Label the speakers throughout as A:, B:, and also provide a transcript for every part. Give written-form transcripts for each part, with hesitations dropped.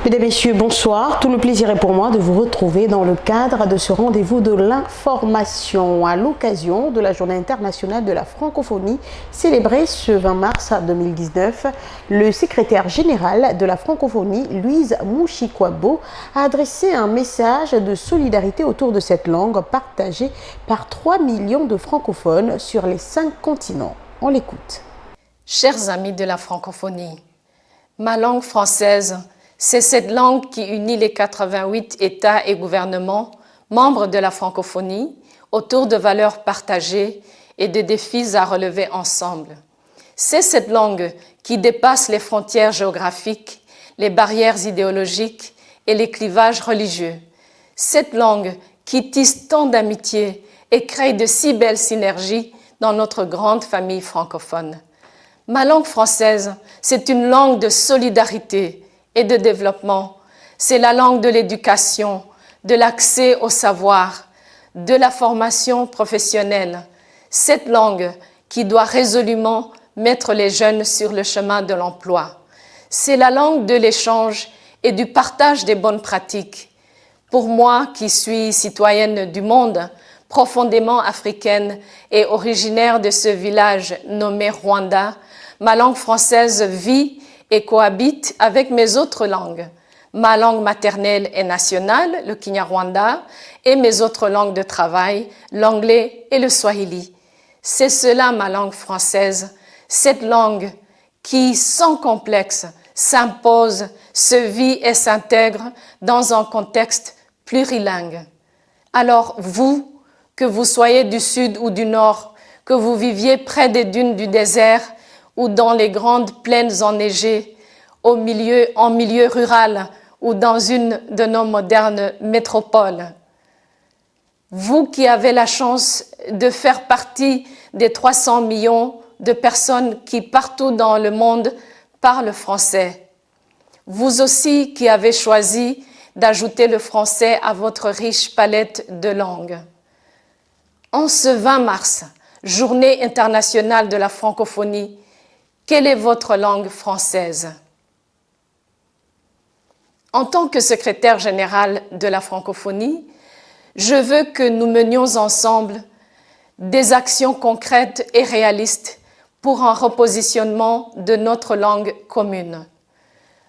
A: Mesdames, Messieurs, bonsoir. Tout le plaisir est pour moi de vous retrouver dans le cadre de ce rendez-vous de l'information à l'occasion de la Journée internationale de la francophonie célébrée ce 20 mars 2019. Le secrétaire général de la francophonie, Louise Mouchikwabo, a adressé un message de solidarité autour de cette langue partagée par 3 millions de francophones sur les 5 continents. On l'écoute.
B: Chers amis de la francophonie, ma langue française, c'est cette langue qui unit les 88 États et gouvernements membres de la francophonie autour de valeurs partagées et de défis à relever ensemble. C'est cette langue qui dépasse les frontières géographiques, les barrières idéologiques et les clivages religieux. Cette langue qui tisse tant d'amitié et crée de si belles synergies dans notre grande famille francophone. Ma langue française, c'est une langue de solidarité et de développement. C'est la langue de l'éducation, de l'accès au savoir, de la formation professionnelle. Cette langue qui doit résolument mettre les jeunes sur le chemin de l'emploi. C'est la langue de l'échange et du partage des bonnes pratiques. Pour moi, qui suis citoyenne du monde, profondément africaine et originaire de ce village nommé Rwanda, ma langue française vit et cohabite avec mes autres langues. Ma langue maternelle et nationale, le Kinyarwanda, et mes autres langues de travail, l'anglais et le swahili. C'est cela ma langue française, cette langue qui, sans complexe, s'impose, se vit et s'intègre dans un contexte plurilingue. Alors vous, que vous soyez du sud ou du nord, que vous viviez près des dunes du désert, ou dans les grandes plaines enneigées, en milieu rural ou dans une de nos modernes métropoles. Vous qui avez la chance de faire partie des 300 millions de personnes qui partout dans le monde parlent français. Vous aussi qui avez choisi d'ajouter le français à votre riche palette de langues. En ce 20 mars, Journée internationale de la francophonie, quelle est votre langue française? En tant que secrétaire général de la francophonie, je veux que nous menions ensemble des actions concrètes et réalistes pour un repositionnement de notre langue commune.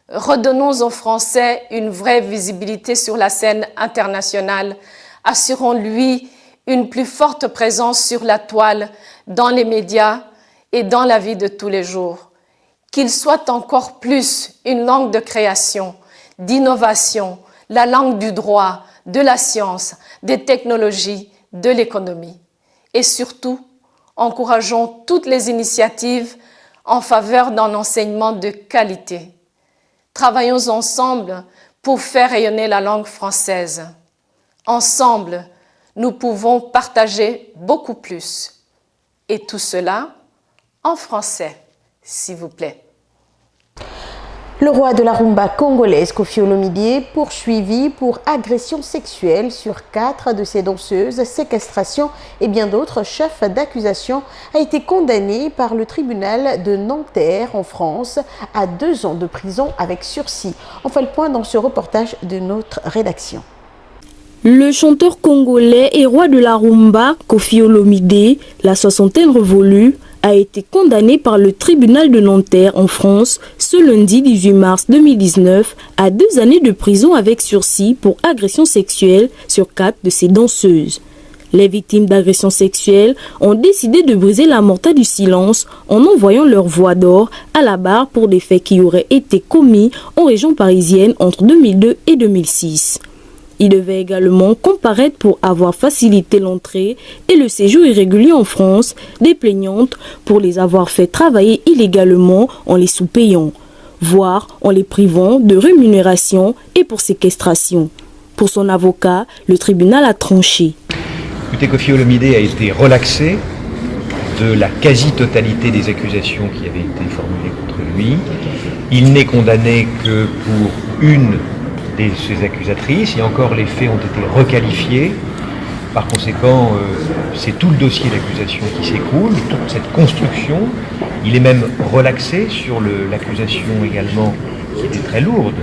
B: Redonnons au français une vraie visibilité sur la scène internationale, assurons-lui une plus forte présence sur la toile, dans les médias, et dans la vie de tous les jours, qu'il soit encore plus une langue de création, d'innovation, la langue du droit, de la science, des technologies, de l'économie. Et surtout, encourageons toutes les initiatives en faveur d'un enseignement de qualité. Travaillons ensemble pour faire rayonner la langue française. Ensemble, nous pouvons partager beaucoup plus. Et tout cela en français, s'il vous plaît.
A: Le roi de la rumba congolaise, Koffi Olomide, poursuivi pour agression sexuelle sur 4 de ses danseuses, séquestration et bien d'autres chefs d'accusation, a été condamné par le tribunal de Nanterre en France à 2 ans de prison avec sursis. On fait le point dans ce reportage de notre rédaction.
C: Le chanteur congolais et roi de la rumba, Koffi Olomide, la soixantaine révolue, a été condamné par le tribunal de Nanterre en France ce lundi 18 mars 2019 à 2 années de prison avec sursis pour agression sexuelle sur 4 de ses danseuses. Les victimes d'agressions sexuelles ont décidé de briser la morta du silence en envoyant leur voix d'or à la barre pour des faits qui auraient été commis en région parisienne entre 2002 et 2006. Il devait également comparaître pour avoir facilité l'entrée et le séjour irrégulier en France des plaignantes pour les avoir fait travailler illégalement en les sous-payant, voire en les privant de rémunération et pour séquestration. Pour son avocat, le tribunal a tranché.
D: Écoutez, Koffi Olomide a été relaxé de la quasi-totalité des accusations qui avaient été formulées contre lui. Il n'est condamné que pour une de ses accusatrices, et encore les faits ont été requalifiés. Par conséquent, c'est tout le dossier d'accusation qui s'écroule, toute cette construction. Il est même relaxé sur l'accusation également, qui était très lourde,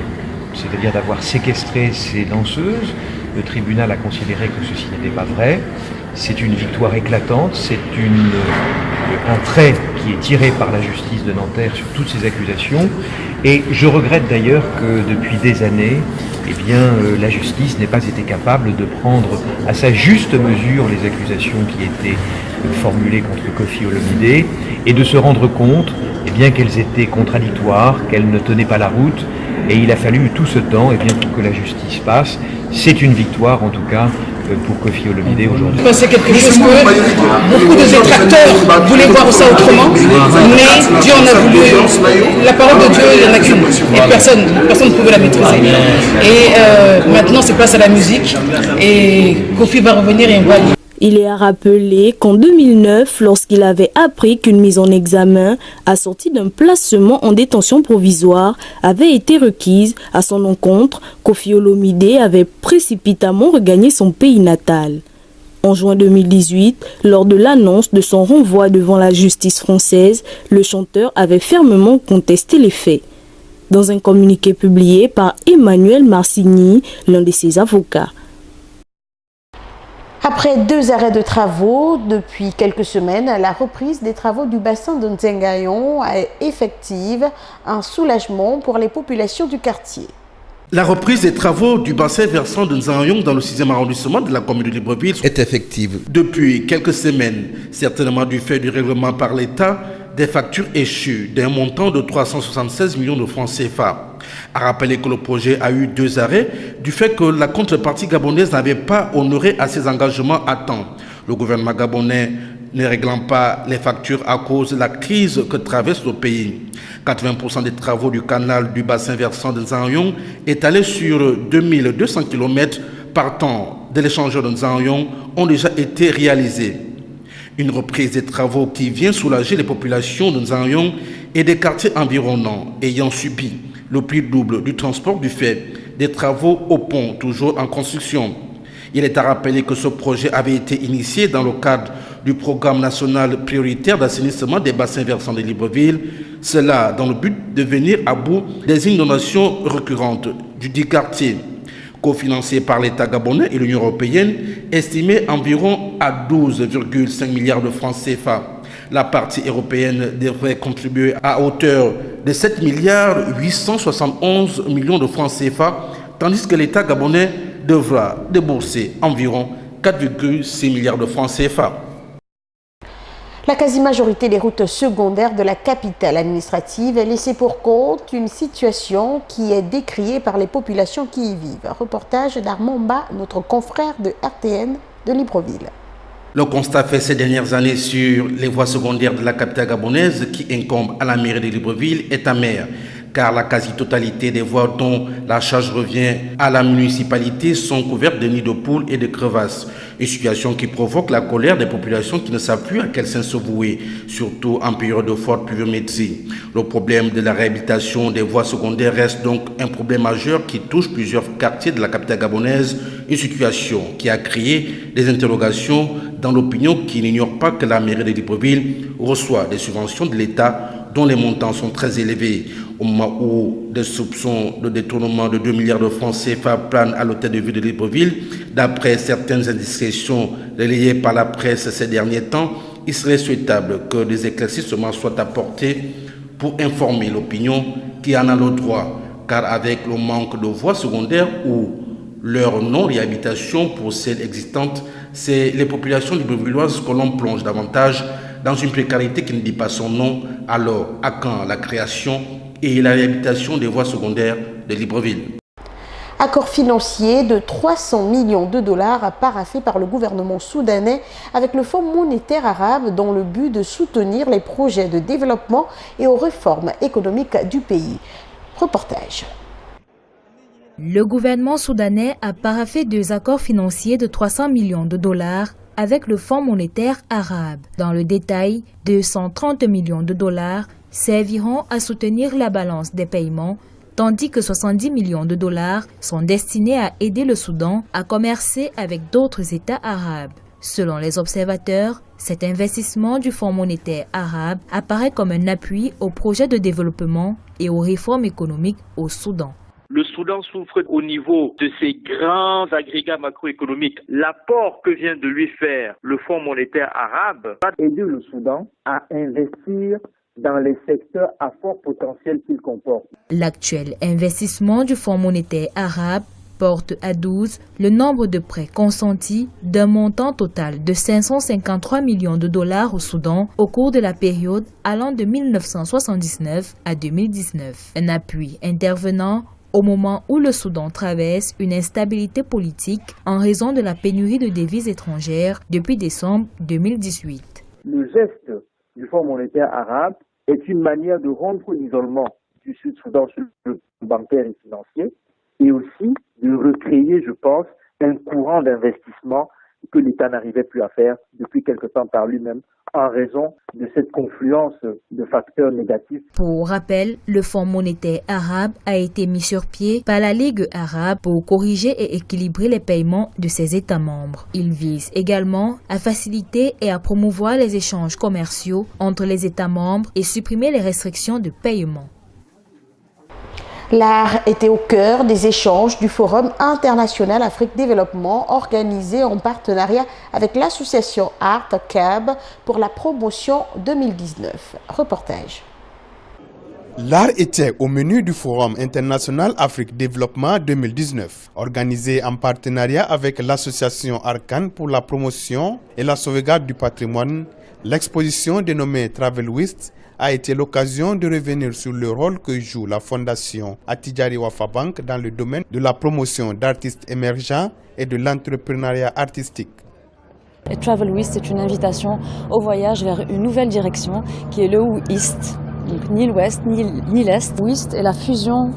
D: c'est-à-dire d'avoir séquestré ces danseuses. Le tribunal a considéré que ceci n'était pas vrai. C'est une victoire éclatante, c'est un trait qui est tiré par la justice de Nanterre sur toutes ces accusations. Et je regrette d'ailleurs que depuis des années, la justice n'ait pas été capable de prendre à sa juste mesure les accusations qui étaient formulées contre Koffi Olomidé et de se rendre compte qu'elles étaient contradictoires, qu'elles ne tenaient pas la route. Et il a fallu tout ce temps pour que la justice passe. C'est une victoire en tout cas pour Koffi Olomidé aujourd'hui.
E: C'est quelque chose que beaucoup de détracteurs voulaient voir ça autrement, mais Dieu en a voulu. La parole de Dieu, il n'y en a qu'une, et personne ne pouvait la maîtriser. Et maintenant, c'est place à la musique, et Koffi va revenir et on va aller.
C: Il est à rappeler qu'en 2009, lorsqu'il avait appris qu'une mise en examen assortie d'un placement en détention provisoire avait été requise à son encontre, Koffi Olomidé avait précipitamment regagné son pays natal. En juin 2018, lors de l'annonce de son renvoi devant la justice française, le chanteur avait fermement contesté les faits. Dans un communiqué publié par Emmanuel Marcigny, l'un de ses avocats.
A: Après 2 arrêts de travaux depuis quelques semaines, la reprise des travaux du bassin de Nzengayon est effective, un soulagement pour les populations du quartier.
F: La reprise des travaux du bassin versant de Nzengayon dans le 6e arrondissement de la commune de Libreville est effective depuis quelques semaines, certainement du fait du règlement par l'État des factures échues d'un montant de 376 millions de francs CFA. À rappeler que le projet a eu 2 arrêts du fait que la contrepartie gabonaise n'avait pas honoré à ses engagements à temps. Le gouvernement gabonais ne réglant pas les factures à cause de la crise que traverse le pays. 80% des travaux du canal du bassin versant de Nzengayon étalés sur 2200 km partant de l'échangeur de Nzengayon ont déjà été réalisés. Une reprise des travaux qui vient soulager les populations de Nzengayon et des quartiers environnants ayant subi le prix double du transport du fait des travaux au pont toujours en construction. Il est à rappeler que ce projet avait été initié dans le cadre du programme national prioritaire d'assainissement des bassins versants de Libreville, cela dans le but de venir à bout des inondations récurrentes du dit quartier. Cofinancé par l'État gabonais et l'Union européenne, estimé environ à 12,5 milliards de francs CFA. La partie européenne devrait contribuer à hauteur de 7 milliards 871 millions de francs CFA, tandis que l'État gabonais devra débourser environ 4,6 milliards de francs CFA.
A: La quasi-majorité des routes secondaires de la capitale administrative est laissée pour compte une situation qui est décriée par les populations qui y vivent. Reportage d'Armand Ba, notre confrère de RTN de Libreville.
F: Le constat fait ces dernières années sur les voies secondaires de la capitale gabonaise qui incombe à la mairie de Libreville est amer, car la quasi-totalité des voies dont la charge revient à la municipalité sont couvertes de nids de poules et de crevasses. Une situation qui provoque la colère des populations qui ne savent plus à quel sens se vouer, surtout en période de forte pluviométrie. Le problème de la réhabilitation des voies secondaires reste donc un problème majeur qui touche plusieurs quartiers de la capitale gabonaise, une situation qui a créé des interrogations dans l'opinion qui n'ignore pas que la mairie de Libreville reçoit des subventions de l'État dont les montants sont très élevés. Au moment où des soupçons de détournement de 2 milliards de francs CFA planent à l'hôtel de ville de Libreville, d'après certaines indiscrétions relayées par la presse ces derniers temps, il serait souhaitable que des éclaircissements soient apportés pour informer l'opinion qui en a le droit, car avec le manque de voies secondaires ou leur non-réhabilitation pour celles existantes, c'est les populations librevillaises que l'on plonge davantage dans une précarité qui ne dit pas son nom. Alors, à quand la création et la réhabilitation des voies secondaires de Libreville?
A: Accord financier de 300 millions de dollars paraphé par le gouvernement soudanais avec le Fonds monétaire arabe dans le but de soutenir les projets de développement et aux réformes économiques du pays. Reportage.
G: Le gouvernement soudanais a paraphé 2 accords financiers de 300 millions de dollars avec le Fonds monétaire arabe. Dans le détail, 230 millions de dollars serviront à soutenir la balance des paiements, tandis que 70 millions de dollars sont destinés à aider le Soudan à commercer avec d'autres États arabes. Selon les observateurs, cet investissement du Fonds monétaire arabe apparaît comme un appui aux projets de développement et aux réformes économiques au Soudan.
H: Le Soudan souffre au niveau de ses grands agrégats macroéconomiques. L'apport que vient de lui faire le Fonds monétaire arabe
I: va aider le Soudan à investir dans les secteurs à fort potentiel qu'il comporte.
G: L'actuel investissement du Fonds monétaire arabe porte à 12 le nombre de prêts consentis d'un montant total de 553 millions de dollars au Soudan au cours de la période allant de 1979 à 2019. Un appui intervenant au moment où le Soudan traverse une instabilité politique en raison de la pénurie de devises étrangères depuis décembre 2018.
I: Le geste du Fonds monétaire arabe est une manière de rompre l'isolement du Sud-Soudan sur le plan bancaire et financier et aussi de recréer, je pense, un courant d'investissement que l'État n'arrivait plus à faire depuis quelque temps par lui-même en raison de cette confluence de facteurs négatifs.
G: Pour rappel, le Fonds monétaire arabe a été mis sur pied par la Ligue arabe pour corriger et équilibrer les paiements de ses États membres. Il vise également à faciliter et à promouvoir les échanges commerciaux entre les États membres et supprimer les restrictions de paiement.
A: L'art était au cœur des échanges du Forum international Afrique Développement organisé en partenariat avec l'association Art Cab pour la promotion 2019. Reportage.
J: L'art était au menu du Forum international Afrique Développement 2019, organisé en partenariat avec l'association Arcan pour la promotion et la sauvegarde du patrimoine. L'exposition dénommée Travel West a été l'occasion de revenir sur le rôle que joue la fondation Attijari Wafa Bank dans le domaine de la promotion d'artistes émergents et de l'entrepreneuriat artistique.
K: Et Travel West est une invitation au voyage vers une nouvelle direction qui est le East. Donc, ni l'ouest, ni l'est. West est la fusion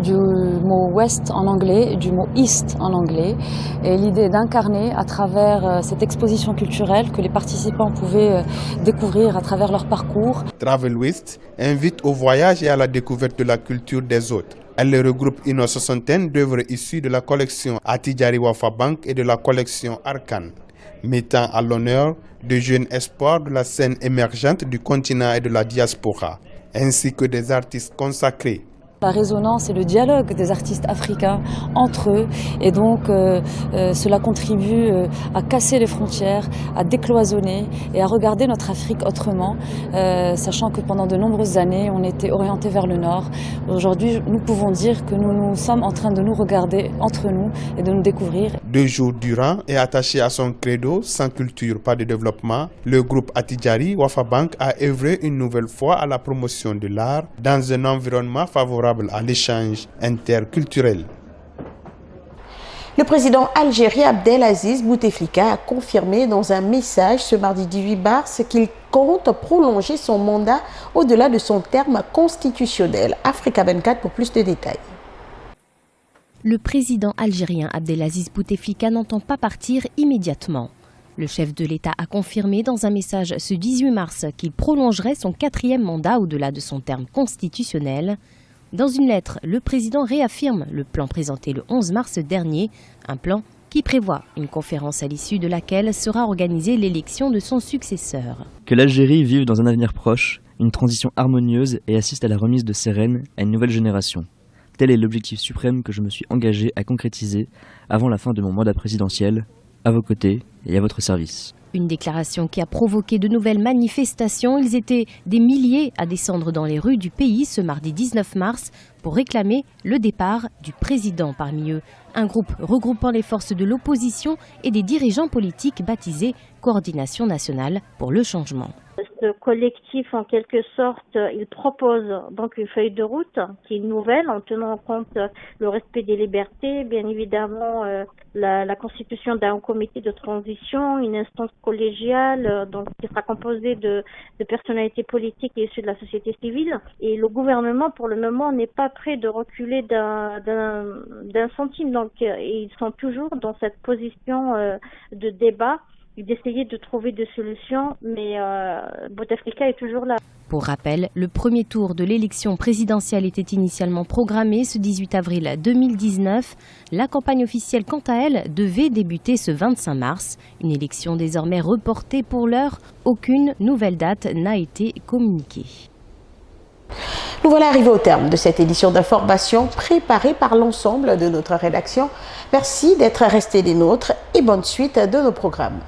K: du mot west en anglais et du mot east en anglais. Et l'idée d'incarner à travers cette exposition culturelle que les participants pouvaient découvrir à travers leur parcours.
J: Travel West invite au voyage et à la découverte de la culture des autres. Elle regroupe une soixantaine d'œuvres issues de la collection Attijari Wafa Bank et de la collection Arcan, mettant à l'honneur de jeunes espoirs de la scène émergente du continent et de la diaspora, ainsi que des artistes consacrés.
K: La résonance et le dialogue des artistes africains entre eux, et donc cela contribue à casser les frontières, à décloisonner et à regarder notre Afrique autrement, sachant que pendant de nombreuses années on était orienté vers le nord. Aujourd'hui nous pouvons dire que nous sommes en train de nous regarder entre nous et de nous découvrir.
J: 2 jours durant et attaché à son credo, sans culture pas de développement, le groupe Attijari Wafa Bank a œuvré une nouvelle fois à la promotion de l'art dans un environnement favorable à l'échange interculturel.
A: Le président algérien Abdelaziz Bouteflika a confirmé dans un message ce mardi 18 mars qu'il compte prolonger son mandat au-delà de son terme constitutionnel. Africa 24 pour plus de détails.
L: Le président algérien Abdelaziz Bouteflika n'entend pas partir immédiatement. Le chef de l'État a confirmé dans un message ce 18 mars qu'il prolongerait son 4e mandat au-delà de son terme constitutionnel. Dans une lettre, le président réaffirme le plan présenté le 11 mars dernier, un plan qui prévoit une conférence à l'issue de laquelle sera organisée l'élection de son successeur.
M: Que l'Algérie vive dans un avenir proche, une transition harmonieuse et assiste à la remise de ses rênes à une nouvelle génération. Tel est l'objectif suprême que je me suis engagé à concrétiser avant la fin de mon mandat présidentiel, à vos côtés et à votre service.
L: Une déclaration qui a provoqué de nouvelles manifestations. Ils étaient des milliers à descendre dans les rues du pays ce mardi 19 mars pour réclamer le départ du président. Parmi eux, un groupe regroupant les forces de l'opposition et des dirigeants politiques baptisé Coordination nationale pour le changement.
N: Ce collectif, en quelque sorte, il propose donc une feuille de route qui est nouvelle en tenant compte le respect des libertés, bien évidemment la constitution d'un comité de transition, une instance collégiale donc qui sera composée de personnalités politiques et issues de la société civile. Et le gouvernement, pour le moment, n'est pas prêt de reculer d'un centime. Donc, ils sont toujours dans cette position de débat, d'essayer de trouver des solutions, mais Bouteflika est toujours là.
L: Pour rappel, le premier tour de l'élection présidentielle était initialement programmé ce 18 avril 2019. La campagne officielle, quant à elle, devait débuter ce 25 mars. Une élection désormais reportée pour l'heure. Aucune nouvelle date n'a été communiquée.
A: Nous voilà arrivés au terme de cette édition d'information préparée par l'ensemble de notre rédaction. Merci d'être restés des nôtres et bonne suite de nos programmes.